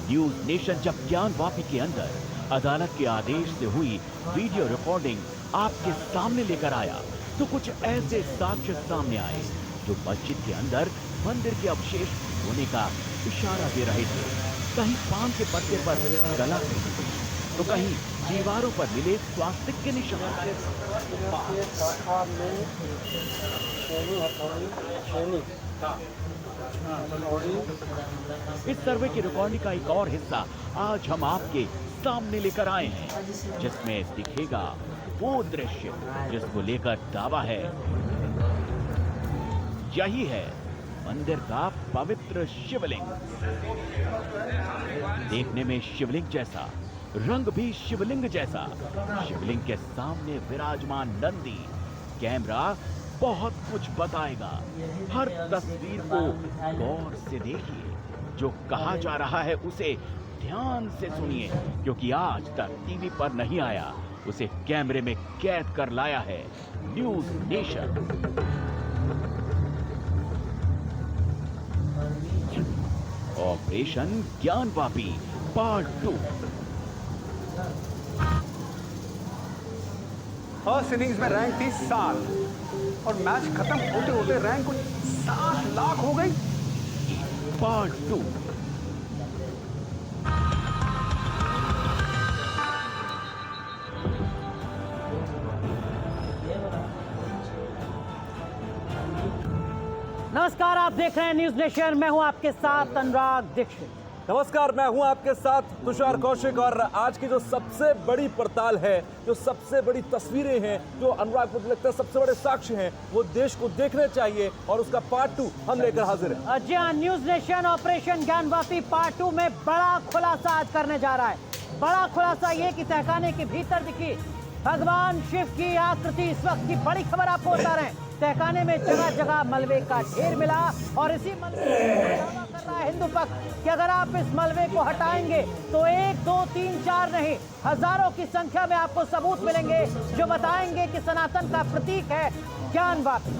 News nation जब ज्ञान वापी के अंदर अदालत के आदेश से हुई वीडियो रिकॉर्डिंग आपके सामने लेकर आया तो कुछ ऐसे साक्ष्य सामने आए जो मस्जिद के अंदर मंदिर के अवशेष होने का इशारा दे रहे थे। कहीं पान के पत्ते पर गला तो कहीं दीवारों पर मिले स्वास्तिक के निशान। इस सर्वे की रिकॉर्डिंग का एक और हिस्सा आज हम आपके सामने लेकर आए हैं, जिसमें दिखेगा वो दृश्य जिसको लेकर दावा है। यही है मंदिर का पवित्र शिवलिंग। देखने में शिवलिंग जैसा, रंग भी शिवलिंग जैसा। शिवलिंग के सामने विराजमान नंदी। कैमरा बहुत कुछ बताएगा। हर तस्वीर को गौर से देखिए। जो कहा जा रहा है उसे ध्यान से सुनिए, क्योंकि आज तक टीवी पर नहीं आया, उसे कैमरे में कैद कर लाया है news nation. Operation Gyanvapi part 2। First innings में रैंक थी 7 और मैच खत्म होते होते रैंक कुछ 7 लाख हो गई। पार्ट 2। नमस्कार, आप देख रहे हैं न्यूज नेशन। मैं हूं आपके साथ अनुराग दीक्षित। नमस्कार, मैं हूं आपके साथ तुषार कौशिक। और आज की जो सबसे बड़ी पड़ताल है, जो सबसे बड़ी तस्वीरें हैं, जो अनुराग मुझे लगता है सबसे बड़े साक्ष्य हैं, वो देश को देखने चाहिए और उसका पार्ट 2 हम लेकर हाजिर हैं। जी हाँ, news nation operation Gyanvapi part 2 में बड़ा खुलासा आज करने जा रहा है। बड़ा खुलासा ये कि तहखाने के भीतर दिखी भगवान शिव की आकृति। इस वक्त की बड़ी खबर आपको बता रहे हैं। तहखाने में जगह जगह मलबे का ढेर मिला और इसी मलबे दावा कर रहा है हिंदू पक्ष कि अगर आप इस मलबे को हटाएंगे तो 1, 2, 3, 4 नहीं, हजारों की संख्या में आपको सबूत मिलेंगे जो बताएंगे कि सनातन का प्रतीक है ज्ञानवापी।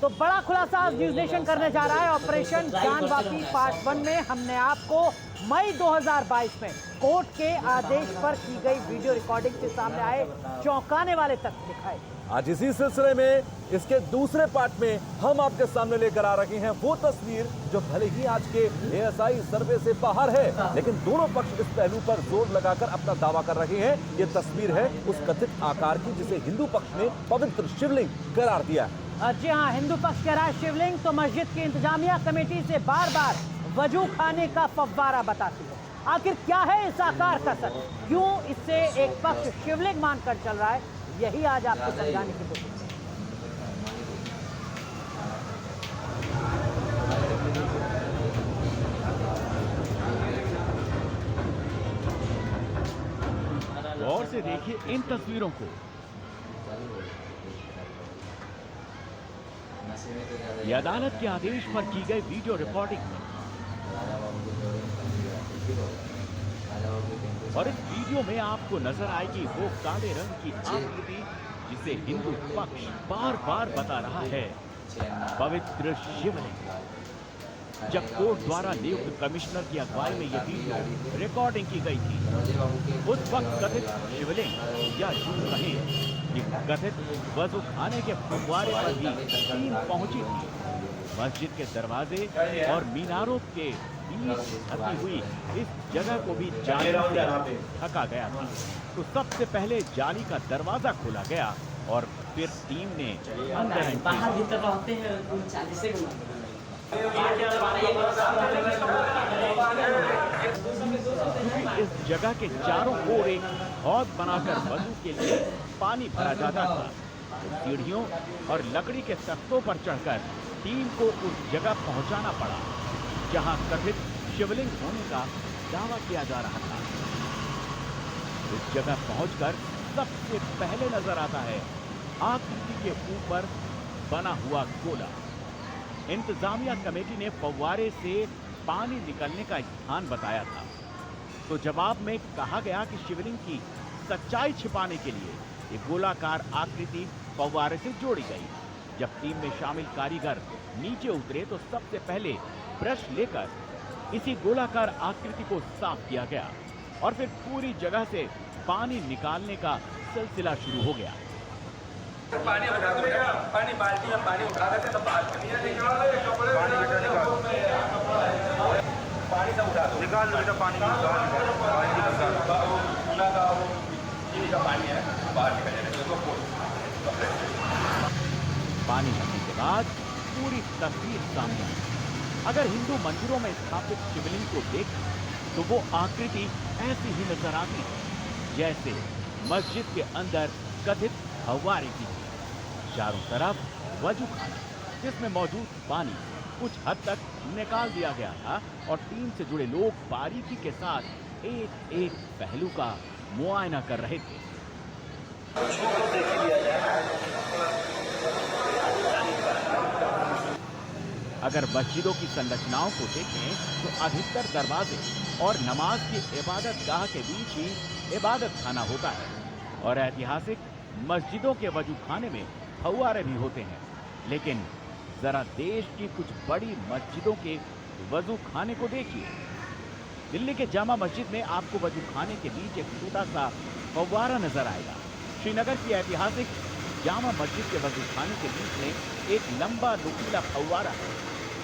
तो बड़ा खुलासा आज न्यूज नेशन करने जा रहा है। ऑपरेशन ज्ञानवापी पार्ट 1 में हमने आपको मई 2022 में कोर्ट के आदेश पर की गई वीडियो रिकॉर्डिंग से सामने आए चौंकाने वाले तथ्य दिखाए। आज इसी सिलसिले में इसके दूसरे पार्ट में हम आपके सामने लेकर आ रहे हैं वो तस्वीर जो भले ही आज के एएसआई सर्वे से बाहर है, लेकिन दोनों पक्ष इस पहलू पर जोर लगाकर अपना दावा कर रहे हैं। ये तस्वीर है उस कथित आकार की जिसे हिंदू पक्ष ने पवित्र शिवलिंग करार दिया है। जी हाँ, हिंदू पक्ष कह रहा है शिवलिंग तो मस्जिद की इंतजामिया कमेटी से बार बार वजू खाने का फव्वारा बताती है। आखिर क्या है इस आकार का सच? क्यों इससे एक पक्ष शिवलिंग मानकर चल रहा है? यही आज आपको समझाने की कोशिश है। गौर से देखिए इन तस्वीरों को। ये अदालत के आदेश पर की गई वीडियो रिकॉर्डिंग में और इस वीडियो में आपको नजर आएगी वो काले रंग की आकृति जिसे हिंदू पक्ष बार बार बता रहा है पवित्र शिवलिंग। जब कोर्ट द्वारा नियुक्त कमिश्नर की अगुवाई में यह वीडियो रिकॉर्डिंग की गई थी, उस वक्त कथित शिवलिंग या यूं कहें कि कथित वजू खाने के फव्वारे पर भी टीम पहुंची थी। मस्जिद के दरवाजे और मीनारों के बीच ढकी हुई इस जगह को भी जाली से ढका गया था। तो सबसे पहले जाली का दरवाजा खोला गया और फिर टीम ने अंदर इस जगह के चारों ओर एक हौद बनाकर वजू के लिए पानी भरा जाता था। तो सीढ़ियों और लकड़ी के तख्तों पर चढ़कर टीम को उस जगह पहुंचाना पड़ा जहां कथित शिवलिंग होने का दावा किया जा रहा था। इस जगह पहुंचकर सबसे पहले नजर आता है आकृति के ऊपर बना हुआ गोला। इंतजामिया कमेटी ने फव्वारे से पानी निकलने का स्थान बताया था, तो जवाब में कहा गया कि शिवलिंग की सच्चाई छिपाने के लिए एक गोलाकार आकृति फव्वारे से जोड़ी गई। जब टीम में शामिल कारीगर नीचे उतरे तो सबसे पहले ब्रश लेकर इसी गोलाकार आकृति को साफ किया गया और फिर पूरी जगह से पानी निकालने का सिलसिला शुरू हो गया। पानी उठा दो, पानी बाल्टी में पानी उठा देते तो पानी सब उठा दो, निकाल दो पानी का पानी है बाहर निकल पानी भरने के बाद पूरी तस्वीर सामने आई। अगर हिंदू मंदिरों में स्थापित शिवलिंग को देखें तो वो आकृति ऐसी ही नजर आती है जैसे मस्जिद के अंदर कथित फव्वारे की। चारों तरफ वजू खाना जिसमें मौजूद पानी कुछ हद तक निकाल दिया गया था और टीम से जुड़े लोग बारीकी के साथ एक एक पहलू का मुआयना कर रहे थे। अगर मस्जिदों की संरचनाओं को देखें तो अधिकतर दरवाजे और नमाज की इबादत गाह के बीच ही इबादत खाना होता है और ऐतिहासिक मस्जिदों के वजू खाने में फव्वारे भी होते हैं। लेकिन जरा देश की कुछ बड़ी मस्जिदों के वजू खाने को देखिए। दिल्ली के जामा मस्जिद में आपको वजू खाने के बीच एक छोटा सा फव्वारा नजर आएगा। श्रीनगर की ऐतिहासिक जामा मस्जिद के वजू खाने के बीच में एक लंबा नुकीला फव्वारा है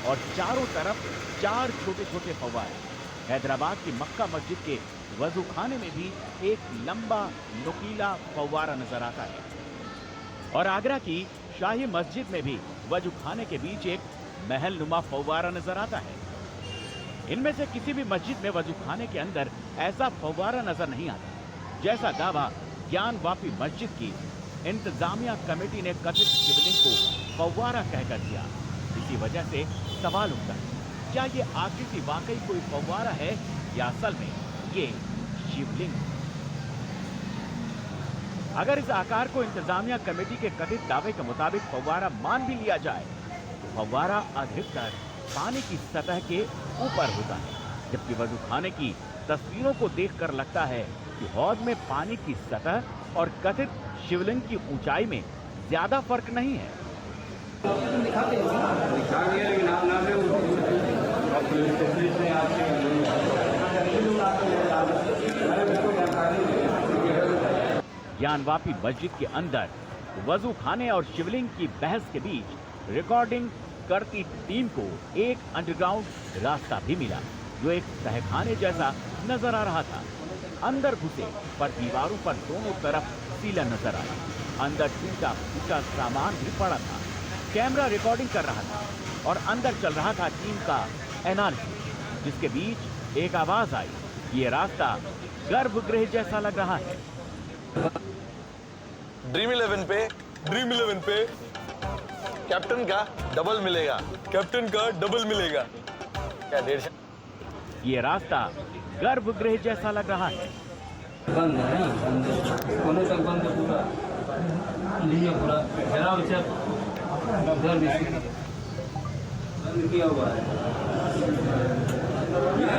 और चारों तरफ 4 छोटे छोटे फव्वारे। हैदराबाद की मक्का मस्जिद के वजू खाने में भी एक लंबा नुकीला फव्वारा नजर आता है और आगरा की शाही मस्जिद में भी वजू खाने के बीच एक महल नुमा फव्वारा नजर आता है। इनमें से किसी भी मस्जिद में वजू खाने के अंदर ऐसा फव्वारा नजर नहीं आता जैसा दावा ज्ञानवापी मस्जिद की इंतजामिया कमेटी ने कथित शिवलिंग को फव्वारा कहकर किया। इसी वजह से सवाल उठता है, क्या ये आकृति वाकई कोई फव्वारा है या असल में ये शिवलिंग? अगर इस आकार को इंतजामिया कमेटी के कथित दावे के मुताबिक फव्वारा मान भी लिया जाए तो फव्वारा अधिकतर पानी की सतह के ऊपर होता है, जबकि वजू खाने की तस्वीरों को देखकर लगता है कि हौद में पानी की सतह और कथित शिवलिंग की ऊंचाई में ज्यादा फर्क नहीं है। ज्ञानवापी मस्जिद के अंदर वजू खाने और शिवलिंग की बहस के बीच रिकॉर्डिंग करती टीम को एक अंडरग्राउंड रास्ता भी मिला जो एक तहखाने जैसा नजर आ रहा था। अंदर घुसे पर दीवारों पर दोनों तरफ सीला नजर आया। अंदर टूटा फूटा सामान भी पड़ा था। कैमरा रिकॉर्डिंग कर रहा था और अंदर चल रहा था टीम का एनालिसिस, जिसके बीच एक आवाज आई, ये रास्ता गर्भगृह जैसा लग रहा है। ड्रीम 11 पे कैप्टन का डबल मिलेगा, कैप्टन का डबल मिलेगा। क्या 150? ये रास्ता गर्भगृह जैसा लग रहा है। बंद है, कोने तक बंद है पूरा, लिए पूरा घेराव उधर भी बंद किया हुआ है।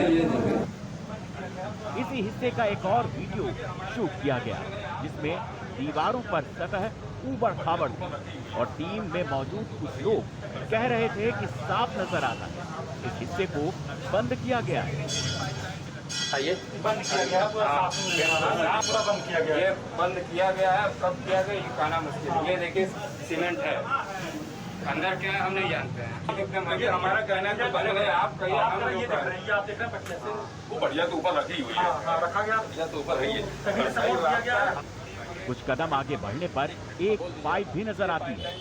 ये देखिए, इसी हिस्से का एक और वीडियो शूट किया गया जिसमें दीवारों पर सतह ऊबड़ खाबड़ थी और टीम में मौजूद कुछ लोग कह रहे थे कि साफ नजर आता है। इस हिस्से को बंद किया गया है। ये बंद किया गया, पूरा बंद किया गया। ये बंद किया गया है, कब किया गया ये कहना मुश्किल है। ये देखिए सीमेंट है, अंदर क्या है हम नहीं जानते हैं। हमारा कहना है बंद है, आप कहिए। ये देख रहे हैं, आप देख रहे हैं बच्चे से वो बढ़िया तो ऊपर रखी हुई है, रखा गया बढ़िया तो ऊपर है। कुछ कदम आगे बढ़ने पर एक पाइप भी नजर आती है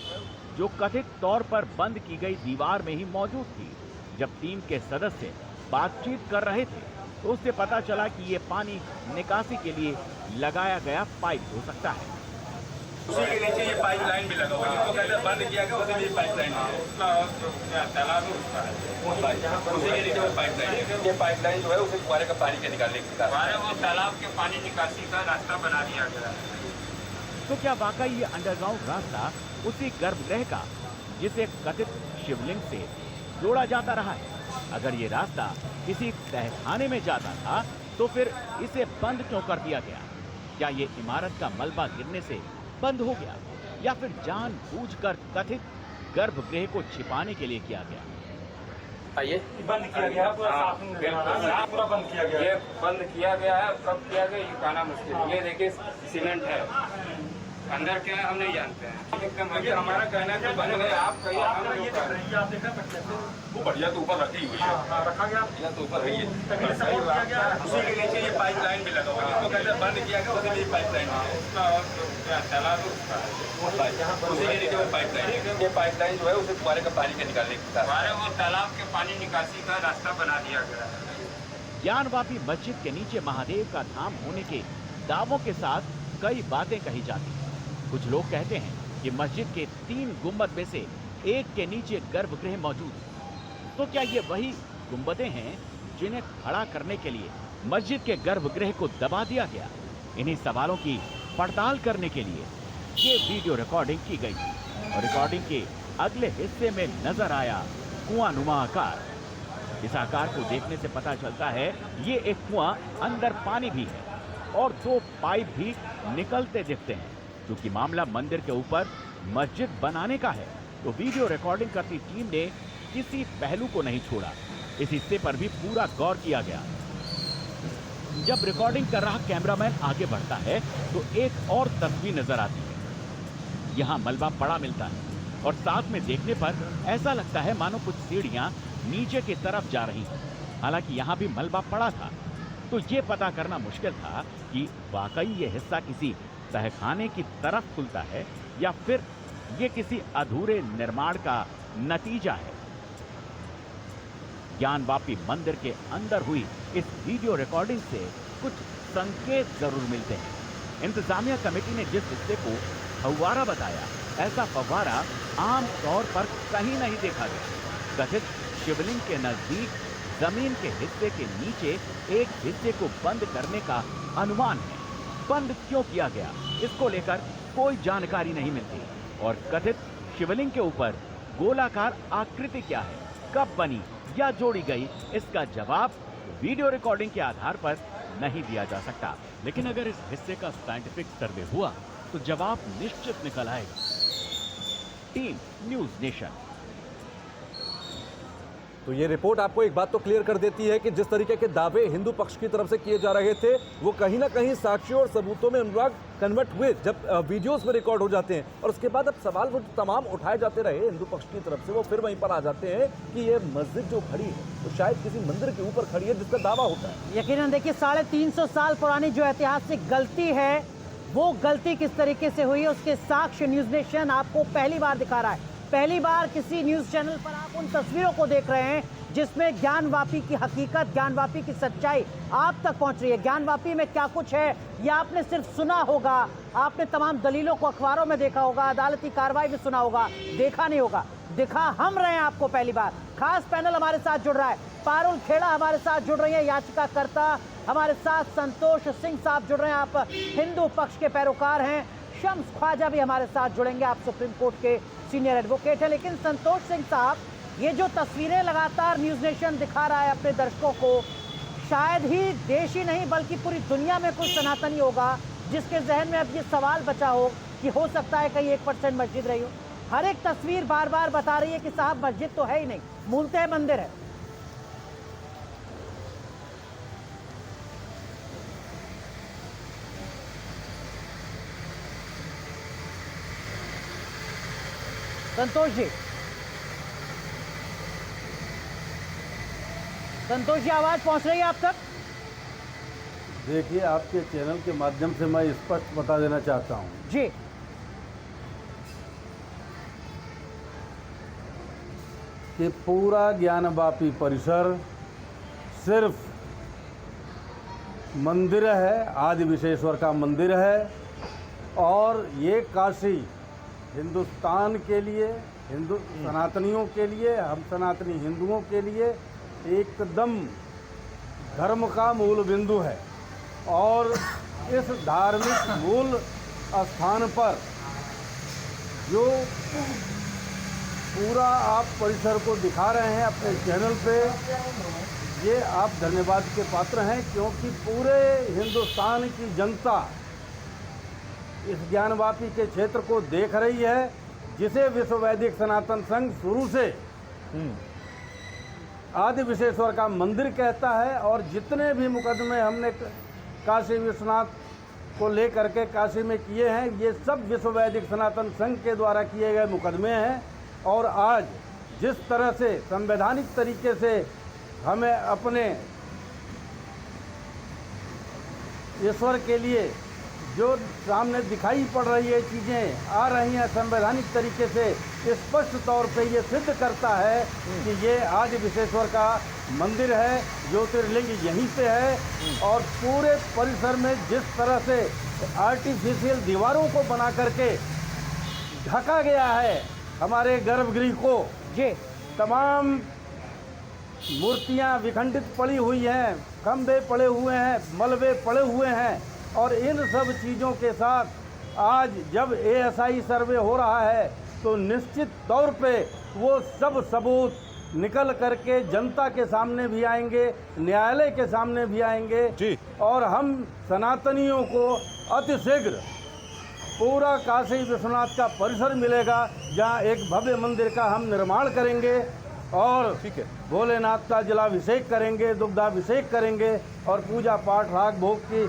जो कथित तौर पर बंद की गई दीवार में ही मौजूद थी। जब टीम के सदस्य बातचीत कर रहे थे तो उससे पता चला कि ये पानी निकासी के लिए लगाया गया पाइप हो सकता है। उसी के नीचे ये पाइप लाइन भी लगा हुआ है, जिसको कहते हैं बंद किया गया, उसी में पाइप लाइन है। उसका तालाब है, उसका है उसी के नीचे वो पाइप लाइन है। ये पाइप लाइन जो है उसे फुहारे का पानी के निकालने की हमारे वो तालाब के पानी निकासी का रास्ता बना दिया गया है। तो क्या वाकई ये अंडरग्राउंड रास्ता उसी गर्भगृह का जिसे कथित शिवलिंग से जोड़ा जाता रहा है? अगर ये रास्ता किसी तहखाने में जाता था तो फिर इसे बंद क्यों कर दिया गया? क्या ये इमारत का मलबा गिरने से बंद हो गया या फिर जानबूझकर कथित गर्भगृह को छिपाने के लिए किया गया? आइए बंद किया गया पूरा हाँ, साफ बिल्कुल पूरा बंद किया गया ये बंद किया गया है। कब किया गया ये कहना मुश्किल है। ये देखिए सीमेंट है, अंदर क्या है हम नहीं जानते हैं। एकदम हमारा कहना है कि बंद गया, आप कहिए हम नहीं कर रहे हैं। ये आप देख सकते हैं वो बढ़िया तो ऊपर रखी हुई है, रखा गया बढ़िया तो ऊपर रही है। तभी सपोर्ट किया गया है। उसी के नीचे ये पाइपलाइन भी लगा हुआ है, जिसको कहते हैं बंद किया गया उसी में ये पाइपलाइन है। उसका और तो क्या तालाब उसका है। उसी के नीचे वो पाइपलाइन है। ये पाइपलाइन जो है उसे फुहारे का पानी का निकालने की हमारे वो तालाब के पानी निकासी का रास्ता बना दिया गया है। ज्ञानवापी मस्जिद के नीचे महादेव का धाम होने के दावों के साथ कई बातें कही जाती हैं। कुछ लोग कहते हैं कि मस्जिद के 3 गुंबद में से एक के नीचे गर्भगृह मौजूद है। तो क्या ये वही गुंबदें हैं जिन्हें खड़ा करने के लिए मस्जिद के गर्भगृह को दबा दिया गया? इन्हीं सवालों की पड़ताल करने के लिए ये वीडियो रिकॉर्डिंग की गई और रिकॉर्डिंग के अगले हिस्से में नजर आया कुआं-नुमा आकार। इस आकार को देखने से पता चलता है ये एक कुआं, अंदर पानी भी है और 2 पाइप भी निकलते दिखते हैं। क्योंकि मामला मंदिर के ऊपर मस्जिद बनाने का है तो वीडियो रिकॉर्डिंग करती टीम ने किसी पहलू को नहीं छोड़ा। इस हिस्से पर भी पूरा गौर किया गया। जब रिकॉर्डिंग कर रहा कैमरामैन आगे बढ़ता है तो एक और तस्वीर नजर आती है। यहाँ मलबा पड़ा मिलता है और साथ में देखने पर ऐसा लगता है मानो कुछ सीढ़ियां नीचे की तरफ जा रही हैं। हालांकि यहाँ भी मलबा पड़ा था तो ये पता करना मुश्किल था कि वाकई ये हिस्सा किसी तहखाने की तरफ खुलता है या फिर ये किसी अधूरे निर्माण का नतीजा है। ज्ञानवापी मंदिर के अंदर हुई इस वीडियो रिकॉर्डिंग से कुछ संकेत जरूर मिलते हैं। इंतजामिया कमेटी ने जिस हिस्से को फव्वारा बताया, ऐसा फव्वारा आम तौर पर कहीं नहीं देखा गया। कथित शिवलिंग के नजदीक जमीन के हिस्से के नीचे एक हिस्से को बंद करने का अनुमान है। बंद क्यों किया गया इसको लेकर कोई जानकारी नहीं मिलती और कथित शिवलिंग के ऊपर गोलाकार आकृति क्या है, कब बनी या जोड़ी गई, इसका जवाब वीडियो रिकॉर्डिंग के आधार पर नहीं दिया जा सकता। लेकिन अगर इस हिस्से का साइंटिफिक सर्वे हुआ तो जवाब निश्चित निकल आएगा। Team news nation. तो ये रिपोर्ट आपको एक बात तो क्लियर कर देती है कि जिस तरीके के दावे हिंदू पक्ष की तरफ से किए जा रहे थे वो कहीं ना कहीं साक्ष्यों और सबूतों में अनुराग कन्वर्ट हुए जब वीडियोस में रिकॉर्ड हो जाते हैं। और उसके बाद अब सवाल वो तमाम उठाए जाते रहे हिंदू पक्ष की तरफ से, वो फिर वहीं पर आ जाते हैं कि ये मस्जिद जो खड़ी है तो शायद किसी मंदिर के ऊपर खड़ी है जिसका दावा होता है। यकीनन देखिए 350 साल पुरानी जो ऐतिहासिक गलती है वो गलती किस तरीके से हुई है उसके साक्ष्य न्यूज़ नेशन आपको पहली बार दिखा रहा है। पहली बार किसी न्यूज़ चैनल पर आप उन तस्वीरों को देख रहे हैं जिसमें ज्ञानवापी की हकीकत, ज्ञानवापी की सच्चाई आप तक पहुंच रही है। ज्ञानवापी में क्या कुछ है ये आपने सिर्फ सुना होगा, आपने तमाम दलीलों को अखबारों में देखा होगा, अदालती कार्रवाई भी सुना होगा, देखा नहीं होगा। दिखा हम रहे हैं आपको पहली बार। खास पैनल हमारे साथ जुड़ रहा है, पारुल खेड़ा हमारे साथ जुड़ रही है, याचिकाकर्ता हमारे साथ संतोष सिंह साहब जुड़ रहे हैं, आप हिंदू पक्ष के पैरोकार हैं। शम्स ख्वाजा भी हमारे साथ जुड़ेंगे, आप सुप्रीम कोर्ट के सीनियर एडवोकेट हैं। लेकिन संतोष सिंह साहब, ये जो तस्वीरें लगातार न्यूज़ नेशन दिखा रहा है अपने दर्शकों को, शायद ही देश ही नहीं बल्कि पूरी दुनिया में कोई सनातनी होगा जिसके जहन में अब ये सवाल बचा हो कि हो सकता है कहीं 1% मस्जिद रही हो। हर एक तस्वीर बार बार बता रही है कि साहब मस्जिद तो है ही नहीं, मूलतः मंदिर है। संतोष जी आवाज पहुंच रही है आप तक? देखिए, आपके चैनल के माध्यम से मैं स्पष्ट बता देना चाहता हूं जी कि पूरा ज्ञानवापी परिसर सिर्फ मंदिर है, आदि विश्वेश्वर का मंदिर है और ये काशी हिंदुस्तान के लिए, हिंदू सनातनियों के लिए, हम सनातनी हिंदुओं के लिए एकदम धर्म का मूल बिंदु है। और इस धार्मिक मूल स्थान पर जो पूरा आप परिसर को दिखा रहे हैं अपने चैनल पे, ये आप धन्यवाद के पात्र हैं, क्योंकि पूरे हिंदुस्तान की जनता इस ज्ञानवापी के क्षेत्र को देख रही है, जिसे विश्व वैदिक सनातन संघ शुरू से आदि विश्वेश्वर का मंदिर कहता है। और जितने भी मुकदमे हमने काशी विश्वनाथ को लेकर के काशी में किए हैं, ये सब विश्व वैदिक सनातन संघ के द्वारा किए गए मुकदमे हैं। और आज जिस तरह से संवैधानिक तरीके से हमें अपने ईश्वर के लिए जो सामने दिखाई पड़ रही है, चीज़ें आ रही हैं संवैधानिक तरीके से, स्पष्ट तौर पे ये सिद्ध करता है कि ये आदि विश्वेश्वर का मंदिर है, ज्योतिर्लिंग यहीं से है। और पूरे परिसर में जिस तरह से आर्टिफिशियल दीवारों को बना करके ढका गया है हमारे गर्भगृह को, जी तमाम मूर्तियां विखंडित पड़ी हुई हैं, खंभे पड़े हुए हैं, मलबे पड़े हुए हैं। और इन सब चीज़ों के साथ आज जब एएसआई सर्वे हो रहा है तो निश्चित तौर पे वो सब सबूत निकल करके जनता के सामने भी आएंगे, न्यायालय के सामने भी आएंगे जी। और हम सनातनियों को अतिशीघ्र पूरा काशी विश्वनाथ का परिसर मिलेगा, जहां एक भव्य मंदिर का हम निर्माण करेंगे और ठीक है, भोलेनाथ का जलाभिषेक करेंगे, दुग्धाभिषेक करेंगे और पूजा पाठ राग भोग की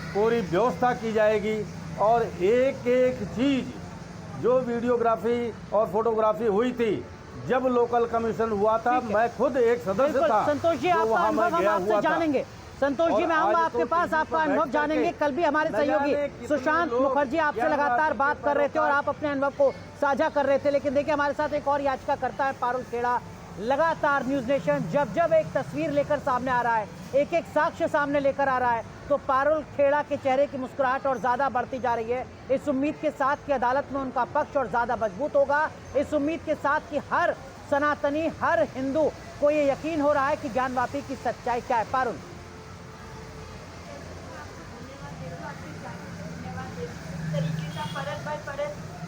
पूरी व्यवस्था की जाएगी। और एक एक चीज़ जो वीडियोग्राफी और फोटोग्राफी हुई थी, जब लोकल कमीशन हुआ था, मैं खुद एक सदस्य था। संतोष जी, जो आपका वहाँ मैं अनुभव हम गया आपसे हुआ था। जानेंगे। संतोष जी, और मैं आज आऊंगा तो आपके पास, टीवी पर आपका बैठ अनुभव करके जानेंगे। कल भी हमारे न जाने सहयोगी कितने सुशांत लोग मुखर्जी आपसे ज्ञानवापी लगातार के बात कर रहे थे और आप अपने अनुभव को साझा कर रहे थे। लेकिन देखिए, हमारे साथ एक और याचिकाकर्ता है पारुल खेड़ा। लगातार न्यूज नेशन जब एक तस्वीर लेकर सामने आ रहा है, एक एक साक्ष्य सामने लेकर आ रहा है, तो पारुल खेड़ा के चेहरे की मुस्कुराहट और ज्यादा बढ़ती जा रही है। इस उम्मीद के साथ कि अदालत में उनका पक्ष और ज्यादा मजबूत होगा, इस उम्मीद के साथ कि हर सनातनी, हर हिंदू को ये यकीन हो रहा है कि ज्ञानवापी की सच्चाई क्या है। पारुल,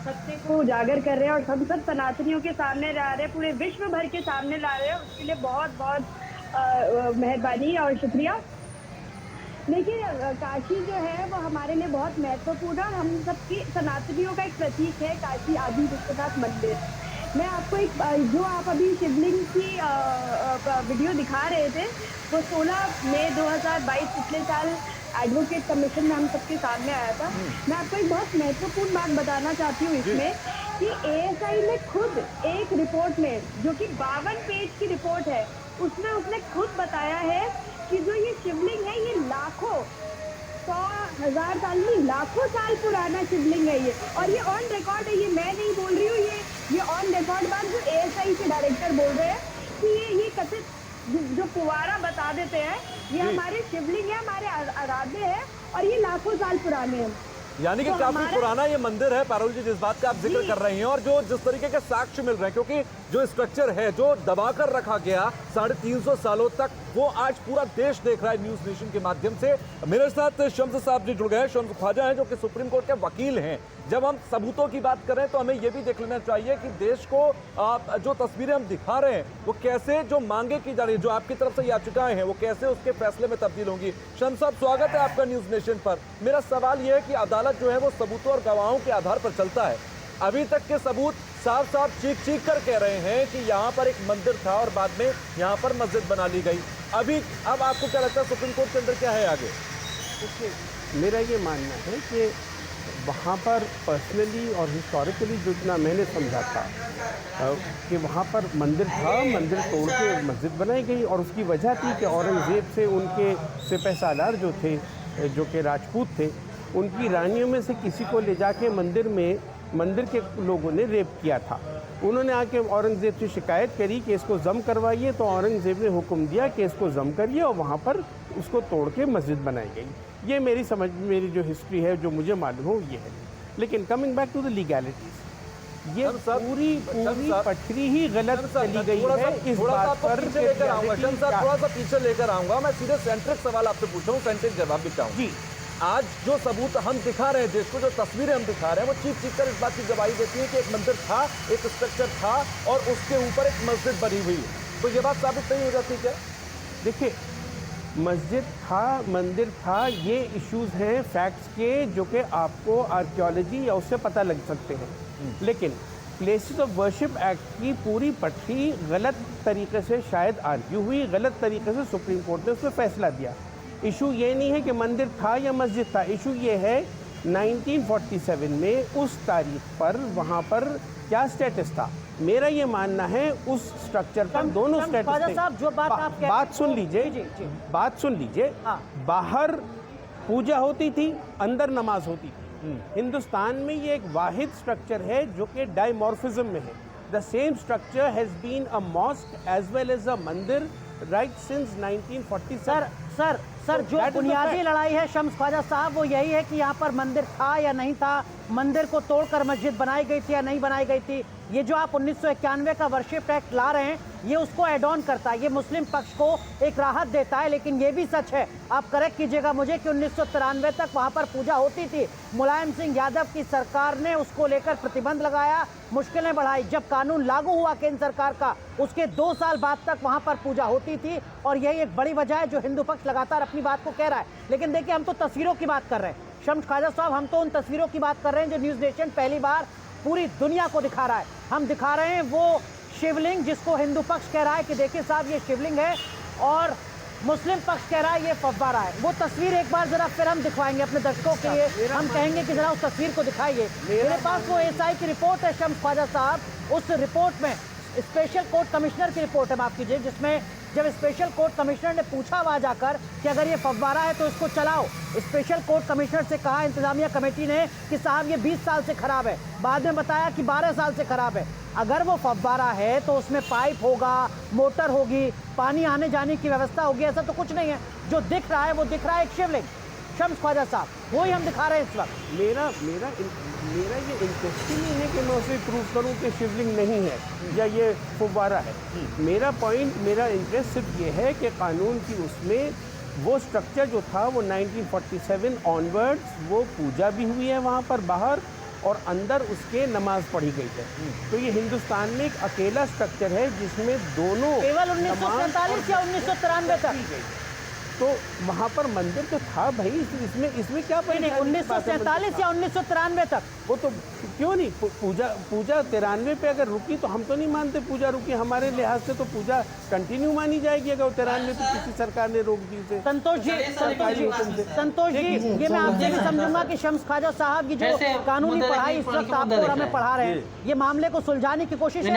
सत्य को उजागर कर रहे हैं और हम सब सनातनियों के सामने ला रहे हैं, पूरे विश्व भर के सामने ला रहे हैं, उसके लिए बहुत बहुत मेहरबानी और शुक्रिया। देखिए, काशी जो है वो हमारे लिए बहुत महत्वपूर्ण है। हम सबकी सनातनियों का एक प्रतीक है काशी आदि विश्वनाथ मंदिर। मैं आपको एक जो आप अभी शिवलिंग की वीडियो दिखा रहे थे, वो 16 मई 2022 पिछले साल एडवोकेट कमीशन में हम सबके सामने आया था। मैं आपको एक बहुत महत्वपूर्ण बात बताना चाहती हूँ इसमें कि एएसआई ने खुद एक रिपोर्ट में, जो कि 52 पेज की रिपोर्ट है, उसमें उसने खुद बताया है कि जो ये शिवलिंग है ये लाखों, 100,000 साल नहीं, लाखों साल पुराना शिवलिंग है ये। और ये ऑन रिकॉर्ड है, ये मैं नहीं बोल रही हूँ, ये ऑन रिकॉर्ड बात जो एएसआई के डायरेक्टर बोल रहे हैं कि ये कथित जो पुवारा बता देते हैं, ये हमारे शिवलिंग है, हमारे आराध्य है और ये लाखों साल पुराने हैं। यानी कि तो काफी हमारा- पुराना ये मंदिर है पारुल जी, जिस बात का आप जिक्र जी। कर रही हैं, और जो जिस तरीके के साक्ष्य मिल रहे हैं, क्योंकि जो स्ट्रक्चर है जो दबाकर रखा गया 350 सालों तक, वो आज पूरा देश देख रहा है न्यूज नेशन के माध्यम से। मेरे साथ शम्स साहब जी जुड़ गए हैं, शम्स ख्वाजा हैं जो कि सुप्रीम कोर्ट के वकील हैं। जब हम सबूतों की बात करें तो हमें यह भी देख लेना चाहिए कि देश को जो तस्वीरें हम दिखा रहे हैं वो कैसे, जो मांगे की जा रही है, जो आपकी तरफ से याचिकाएं हैं, वो कैसे उसके फैसले में तब्दील होंगी। शम्स साहब, स्वागत है आपका न्यूज नेशन पर। मेरा सवाल यह है कि अदालत जो है वो सबूतों और गवाहों के आधार पर चलता है। अभी तक के सबूत साफ साफ चीख चीख कर कह रहे हैं कि यहाँ पर एक मंदिर था और बाद में यहाँ पर मस्जिद बना ली गई। अब आपको क्या लगता है सुप्रीम कोर्ट के अंदर क्या है आगे? देखिए, मेरा ये मानना है कि वहाँ पर पर्सनली और हिस्टोरिकली जितना मैंने समझा था कि वहाँ पर मंदिर था, मंदिर तोड़ के मस्जिद बनाई गई और उसकी वजह थी कि औरंगज़ेब से उनके सिपह सालार जो थे, जो कि राजपूत थे, उनकी रानियों में से किसी को ले जाके मंदिर के लोगों ने रेप किया था। उन्होंने आके औरंगज़ेब से शिकायत करी कि इसको जम करवाइए, तो औरंगज़ेब ने हुक्म दिया कि इसको जम करिए और वहाँ पर उसको तोड़ के मस्जिद बनाई गई। ये मेरी समझ, मेरी जो हिस्ट्री है, जो मुझे मालूम हो, ये है। लेकिन coming back to the legalities, ये पूरी पटरी ही गलत चली गई है इस बात पर। थोड़ा सा पीछे लेकर आऊंगा, मैं सीधे सेंट्रिक सवाल आपसे पूछूं, सेंट्रिक जवाब भी चाहूँ। जी, आज जो सबूत हम दिखा रहे हैं देश को, जो तस्वीरें हम दिखा रहे हैं, वो चीख चीख कर इस बात की गवाही देती है कि एक मंदिर था, एक स्ट्रक्चर था और उसके ऊपर एक मस्जिद बनी हुई है। तो ये बात साबित नहीं हो जाती क्या? देखिए, मस्जिद था, मंदिर था, ये इश्यूज हैं फैक्ट्स के, जो कि आपको आर्कियोलॉजी या उससे पता लग सकते हैं। लेकिन प्लेसेस ऑफ वर्शिप एक्ट की पूरी पट्टी गलत तरीके से शायद आर्ग्यू हुई, गलत तरीके से सुप्रीम कोर्ट ने उस पर फैसला दिया। इशू ये नहीं है कि मंदिर था या मस्जिद था, इशू ये है 1947 में उस तारीख पर वहाँ पर क्या स्टेटस था। मेरा ये मानना है उस स्ट्रक्चर पर दोनों स्टेटस थे। साहब जो बात आप बात सुन लीजिए, बात सुन लीजिए। बाहर पूजा होती थी, अंदर नमाज होती थी। हिंदुस्तान में ये एक वाहिद स्ट्रक्चर है जो कि डायमॉर्फिज्म में है। The same structure has been a mosque as well as a mandir right since 1947। Sir जो बुनियादी लड़ाई है शम्स ख्वाजा साहब वो यही है कि यहाँ पर मंदिर था या नहीं था, मंदिर को तोड़कर मस्जिद बनाई गई थी या नहीं बनाई गई थी। ये जो आप 1991 का वर्शिप एक्ट ला रहे हैं ये उसको एड ऑन करता है, ये मुस्लिम पक्ष को एक राहत देता है। लेकिन ये भी सच है, आप करेक्ट कीजिएगा मुझे, कि 1993 तक वहाँ पर पूजा होती थी। मुलायम सिंह यादव की सरकार ने उसको लेकर प्रतिबंध लगाया, मुश्किलें बढ़ाई। जब कानून लागू हुआ केंद्र सरकार का, उसके 2 साल बाद तक वहाँ पर पूजा होती थी। और यही एक बड़ी वजह है जो हिंदू पक्ष लगातार अपनी बात को कह रहा है। लेकिन देखिए, हम तो तस्वीरों की बात कर रहे हैं शम्स ख्वाजा साहब, हम तो उन तस्वीरों की बात कर रहे हैं जो न्यूज़ नेशन पहली बार पूरी दुनिया को दिखा रहा है। हम दिखा रहे हैं वो शिवलिंग जिसको हिंदू पक्ष कह रहा है कि देखिए साहब ये शिवलिंग है, और मुस्लिम पक्ष कह रहा है ये फव्वारा है। वो तस्वीर एक बार जरा फिर हम दिखवाएंगे अपने दर्शकों के लिए, हम कहेंगे कि जरा उस तस्वीर को दिखाइए। मेरे पास वो एसआई की रिपोर्ट है शम्स ख्वाजा साहब, उस रिपोर्ट में स्पेशल कोर्ट कमिश्नर की रिपोर्ट है, माफ कीजिए, जिसमें जब स्पेशल कोर्ट कमिश्नर ने पूछा वहाँ जाकर कि अगर ये फव्वारा है तो इसको चलाओ, स्पेशल कोर्ट कमिश्नर से कहा इंतजामिया कमेटी ने कि साहब ये 20 साल से खराब है, बाद में बताया कि 12 साल से खराब है। अगर वो फव्वारा है तो उसमें पाइप होगा, मोटर होगी, पानी आने जाने की व्यवस्था होगी, ऐसा तो कुछ नहीं है। जो दिख रहा है वो दिख रहा है एक शिवलिंग। शम्स ख्वाजा साहब, वो ही हम दिखा रहे हैं इस वक्त। मेरा ये इंटरेस्ट ही नहीं है कि मैं उसे प्रूव करूं कि शिवलिंग नहीं है या ये फुव्वारा है। मेरा इंटरेस्ट सिर्फ ये है कि कानून की उसमें वो स्ट्रक्चर जो था वो 1947 ऑनवर्ड्स वो पूजा भी हुई है वहाँ पर बाहर, और अंदर उसके नमाज पढ़ी गई है। तो ये हिंदुस्तान में एक अकेला स्ट्रक्चर है जिसमें दोनों केवल 1947 या 1993 तक, तो वहाँ पर मंदिर तो था भाई, इसमें क्या पड़ी? 1947 या 1993 तक। वो तो क्यों नहीं, पूजा 93 पे अगर रुकी तो हम तो नहीं मानते पूजा रुकी। हमारे लिहाज से तो पूजा कंटिन्यू मानी जाएगी अगर 93 पे किसी सरकार ने रोक दी से। संतोष जी, ये मैं आपसे भी समझूंगा कि शम्स ख्वाजा साहब की जो कानूनी पढ़ाई इस वक्त आपको और हमें पढ़ा रहे हैं, ये मामले को सुलझाने की कोशिश है।